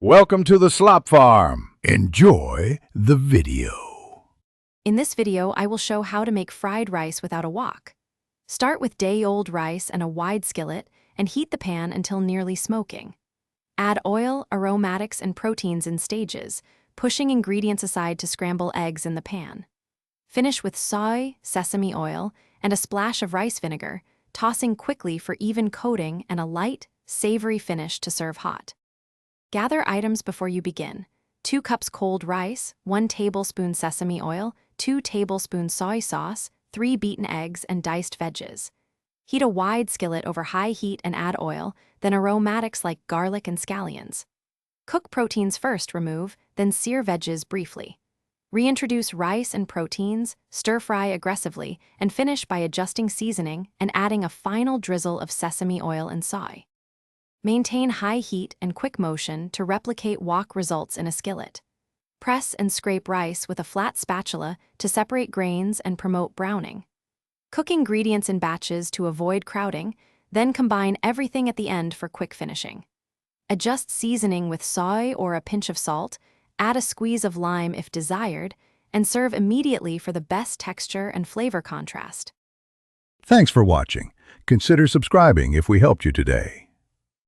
Welcome to the Slop Farm. Enjoy the video. In this video, I will show how to make fried rice without a wok. Start with day-old rice and a wide skillet and heat the pan until nearly smoking. Add oil, aromatics, and proteins in stages, pushing ingredients aside to scramble eggs in the pan. Finish with soy, sesame oil, and a splash of rice vinegar, tossing quickly for even coating and a light, savory finish to serve hot. Gather items before you begin. 2 cups cold rice, 1 tablespoon sesame oil, 2 tablespoons soy sauce, 3 beaten eggs, and diced veggies. Heat a wide skillet over high heat and add oil, then aromatics like garlic and scallions. Cook proteins first, then sear veggies briefly. Reintroduce rice and proteins, stir-fry aggressively, and finish by adjusting seasoning and adding a final drizzle of sesame oil and soy. Maintain high heat and quick motion to replicate wok results in a skillet. Press and scrape rice with a flat spatula to separate grains and promote browning. Cook ingredients in batches to avoid crowding, then combine everything at the end for quick finishing. Adjust seasoning with soy or a pinch of salt, add a squeeze of lime if desired, and serve immediately for the best texture and flavor contrast. Thanks for watching. Consider subscribing if we helped you today.